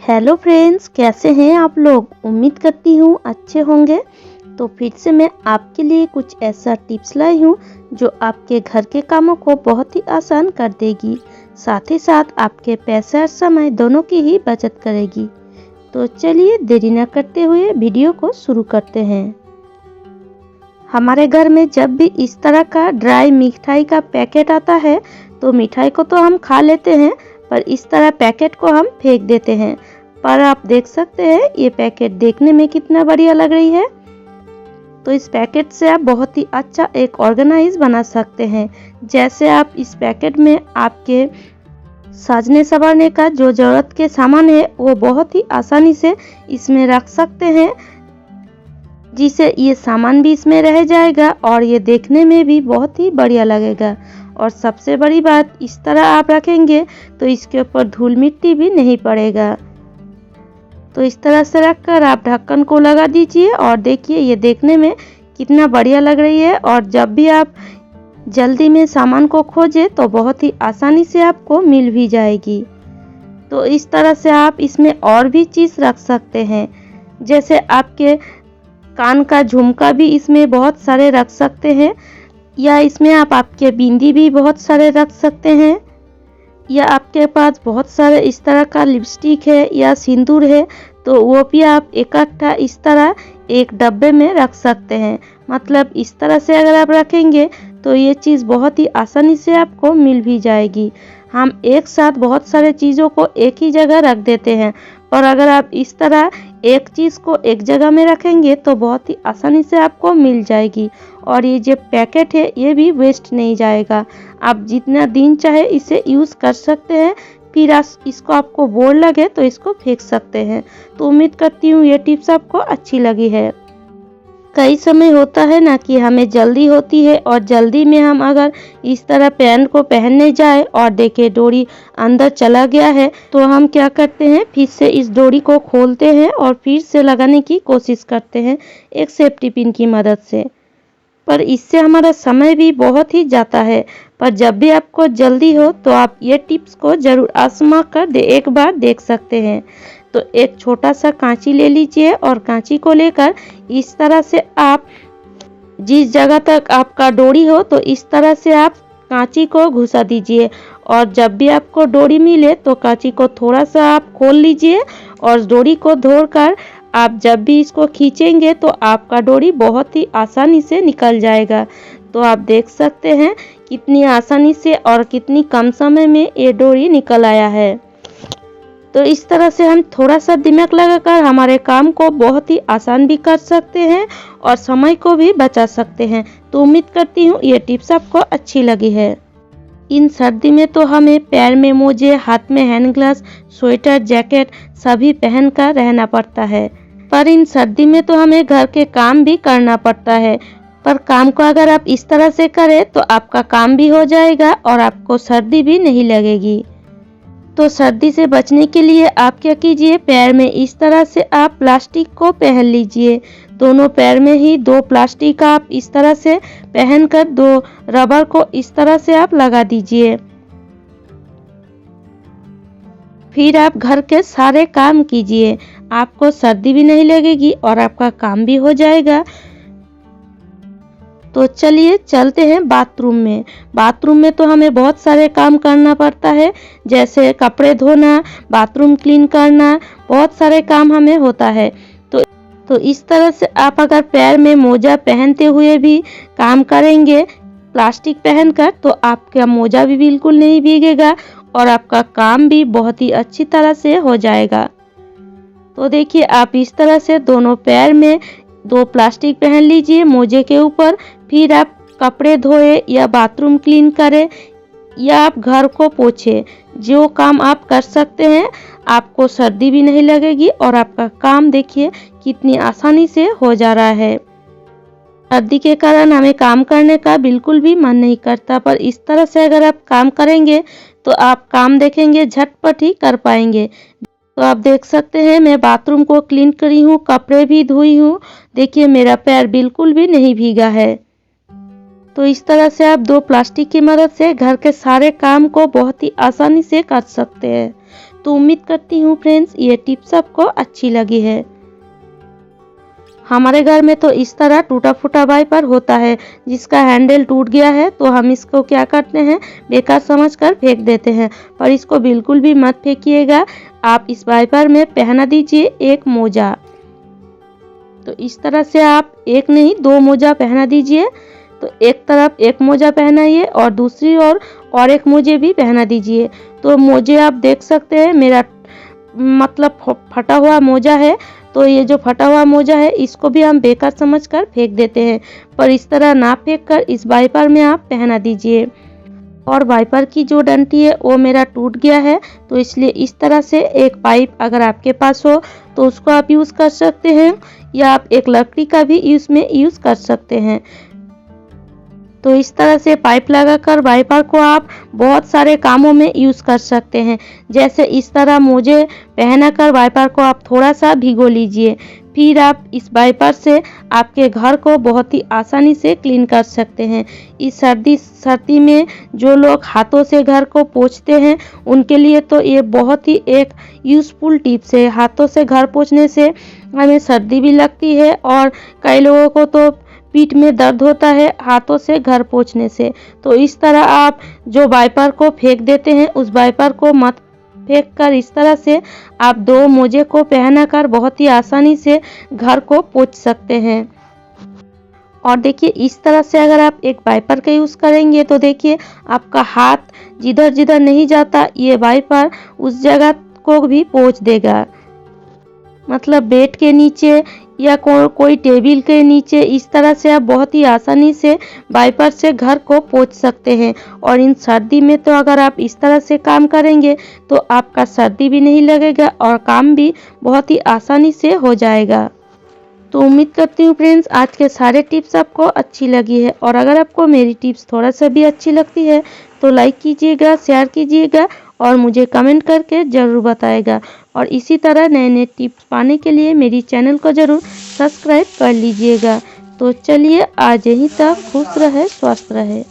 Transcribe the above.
Hello friends, कैसे हैं आप लोग। उम्मीद करती हूँ अच्छे होंगे। तो फिर से मैं आपके लिए कुछ ऐसा टिप्स लाई हूँ जो आपके घर के कामों को बहुत ही आसान कर देगी, साथ ही साथ आपके पैसे और समय दोनों की ही बचत करेगी। तो चलिए देरी न करते हुए वीडियो को शुरू करते हैं। हमारे घर में जब भी इस तरह का ड्राई मिठाई का पैकेट आता है तो मिठाई को तो हम खा लेते हैं, पर इस तरह पैकेट को हम फेंक देते हैं। पर आप देख सकते हैं ये पैकेट देखने में कितना बढ़िया लग रही है। तो इस पैकेट से आप बहुत ही अच्छा एक ऑर्गेनाइज बना सकते हैं। जैसे आप इस पैकेट में आपके सजने संवरने का जो ज़रूरत के सामान है वो बहुत ही आसानी से इसमें रख सकते हैं, जिससे ये सामान भी इसमें रह जाएगा और ये देखने में भी बहुत ही बढ़िया लगेगा। और सबसे बड़ी बात, इस तरह आप रखेंगे तो इसके ऊपर धूल मिट्टी भी नहीं पड़ेगा। तो इस तरह से रखकर आप ढक्कन को लगा दीजिए और देखिए ये देखने में कितना बढ़िया लग रही है। और जब भी आप जल्दी में सामान को खोजें तो बहुत ही आसानी से आपको मिल भी जाएगी। तो इस तरह से आप इसमें और भी चीज़ रख सकते हैं, जैसे आपके कान का झुमका भी इसमें बहुत सारे रख सकते हैं, या इसमें आप आपके बिंदी भी बहुत सारे रख सकते हैं, या आपके पास बहुत सारे इस तरह का लिपस्टिक है या सिंदूर है तो वो भी आप इकट्ठा इस तरह एक डब्बे में रख सकते हैं। मतलब इस तरह से अगर आप रखेंगे तो ये चीज़ बहुत ही आसानी से आपको मिल भी जाएगी। हम एक साथ बहुत सारे चीज़ों को एक ही जगह रख देते हैं, और अगर आप इस तरह एक चीज़ को एक जगह में रखेंगे तो बहुत ही आसानी से आपको मिल जाएगी। और ये जो पैकेट है ये भी वेस्ट नहीं जाएगा। आप जितना दिन चाहे इसे यूज़ कर सकते हैं, फिर इसको आपको बोर लगे तो इसको फेंक सकते हैं। तो उम्मीद करती हूँ ये टिप्स आपको अच्छी लगी है। कई समय होता है ना कि हमें जल्दी होती है और जल्दी में हम अगर इस तरह पैंट को पहनने जाए और देखे डोरी अंदर चला गया है तो हम क्या करते हैं, फिर से इस डोरी को खोलते हैं और फिर से लगाने की कोशिश करते हैं एक सेफ्टी पिन की मदद से। पर इससे हमारा समय भी बहुत ही जाता है। पर जब भी आपको जल्दी हो तो आप ये टिप्स को ज़रूर आजमा कर एक बार देख सकते हैं। तो एक छोटा सा कांची ले लीजिए और कांची को लेकर इस तरह से आप जिस जगह तक आपका डोरी हो तो इस तरह से आप कांची को घुसा दीजिए। और जब भी आपको डोरी मिले तो कांची को थोड़ा सा आप खोल लीजिए और डोरी को धोकर आप जब भी इसको खींचेंगे तो आपका डोरी बहुत ही आसानी से निकल जाएगा। तो आप देख सकते हैं कितनी आसानी से और कितनी कम समय में ये डोरी निकल आया है। तो इस तरह से हम थोड़ा सा दिमाग लगाकर हमारे काम को बहुत ही आसान भी कर सकते हैं और समय को भी बचा सकते हैं। तो उम्मीद करती हूँ ये टिप्स आपको अच्छी लगी है। इन सर्दी में तो हमें पैर में मोजे, हाथ में हैंड ग्लव्स, स्वेटर, जैकेट सभी पहन कर रहना पड़ता है। पर इन सर्दी में तो हमें घर के काम भी करना पड़ता है। पर काम को अगर आप इस तरह से करें तो आपका काम भी हो जाएगा और आपको सर्दी भी नहीं लगेगी। तो सर्दी से बचने के लिए आप क्या कीजिए, पैर में इस तरह से आप प्लास्टिक को पहन लीजिए। दोनों पैर में ही दो प्लास्टिक आप इस तरह से पहनकर दो रबर को इस तरह से आप लगा दीजिए। फिर आप घर के सारे काम कीजिए, आपको सर्दी भी नहीं लगेगी और आपका काम भी हो जाएगा। तो चलिए चलते हैं बाथरूम में। बाथरूम में तो हमें बहुत सारे काम करना पड़ता है, जैसे कपड़े धोना, बाथरूम क्लीन करना, बहुत सारे काम हमें होता है। तो इस तरह से आप अगर पैर में मोजा पहनते हुए भी काम करेंगे प्लास्टिक पहनकर तो आपका मोजा भी बिल्कुल नहीं भीगेगा और आपका काम भी बहुत ही अच्छी तरह से हो जाएगा। तो देखिए आप इस तरह से दोनों पैर में दो प्लास्टिक पहन लीजिए मोजे के ऊपर। फिर आप कपड़े धोए या बाथरूम क्लीन करें या आप घर को पोछे, जो काम आप कर सकते हैं, आपको सर्दी भी नहीं लगेगी और आपका काम देखिए कितनी आसानी से हो जा रहा है। सर्दी के कारण हमें काम करने का बिल्कुल भी मन नहीं करता, पर इस तरह से अगर आप काम करेंगे तो आप काम देखेंगे झटपट ही कर पाएंगे। तो आप देख सकते हैं मैं बाथरूम को क्लीन करी हूँ, कपड़े भी धोई हूँ। देखिए मेरा पैर बिल्कुल भी नहीं भीगा है। तो इस तरह से आप दो प्लास्टिक की मदद से घर के सारे काम को बहुत ही आसानी से कर सकते हैं। तो उम्मीद करती हूँ फ्रेंड्स ये टिप्स आपको अच्छी लगी है। हमारे घर में तो इस तरह टूटा फूटा वाइपर होता है, जिसका हैंडल टूट गया है तो हम इसको क्या करते हैं, बेकार समझकर फेंक देते हैं। पर इसको बिल्कुल भी मत फेंकिएगा, आप इस वाइपर में पहना दीजिए एक मोजा। तो इस तरह से आप एक नहीं 2 मोजा पहना दीजिए। तो एक तरफ एक मोजा पहनाइए और दूसरी ओर और एक मोजे भी पहना दीजिए। तो मोजे आप देख सकते हैं मेरा मतलब फटा हुआ मोजा है, तो ये जो फटा हुआ मोजा है इसको भी हम बेकार समझकर फेंक देते हैं। पर इस तरह ना फेंक कर इस वाइपर में आप पहना दीजिए। और वाइपर की जो डंटी है वो मेरा टूट गया है, तो इसलिए इस तरह से एक पाइप अगर आपके पास हो तो उसको आप यूज़ कर सकते हैं, या आप एक लकड़ी का भी इसमें यूज़ कर सकते हैं। तो इस तरह से पाइप लगाकर वाइपर को आप बहुत सारे कामों में यूज़ कर सकते हैं। जैसे इस तरह मोजे पहनाकर वाइपर को आप थोड़ा सा भिगो लीजिए, फिर आप इस वाइपर से आपके घर को बहुत ही आसानी से क्लीन कर सकते हैं। इस सर्दी में जो लोग हाथों से घर को पोंछते हैं उनके लिए तो ये बहुत ही एक यूज़फुल टिप्स है। हाथों से घर पोंछने से हमें सर्दी भी लगती है और कई लोगों को तो पीठ में दर्द होता है हाथों से घर पोंछने से। तो इस तरह आप जो वाइपर को फेंक देते हैं उस वाइपर को मत फेंक कर इस तरह से आप 2 मोजे को पहनाकर बहुत ही आसानी से घर को पोंछ सकते हैं। और देखिए इस तरह से अगर आप एक वाइपर का यूज़ करेंगे तो देखिए आपका हाथ जिधर जिधर नहीं जाता ये वाइपर उस जगह को भी पोंछ देगा। मतलब बेड के नीचे या कोई टेबल के नीचे इस तरह से आप बहुत ही आसानी से वाइपर से घर को पोंछ सकते हैं। और इन सर्दी में तो अगर आप इस तरह से काम करेंगे तो आपका सर्दी भी नहीं लगेगा और काम भी बहुत ही आसानी से हो जाएगा। तो उम्मीद करती हूँ फ्रेंड्स आज के सारे टिप्स आपको अच्छी लगी है, और अगर आपको मेरी टिप्स थोड़ा सा भी अच्छी लगती है तो लाइक कीजिएगा, शेयर कीजिएगा और मुझे कमेंट करके ज़रूर बताएगा। और इसी तरह नए नए टिप्स पाने के लिए मेरी चैनल को ज़रूर सब्सक्राइब कर लीजिएगा। तो चलिए आज यहीं तक, खुश रहे, स्वस्थ रहे।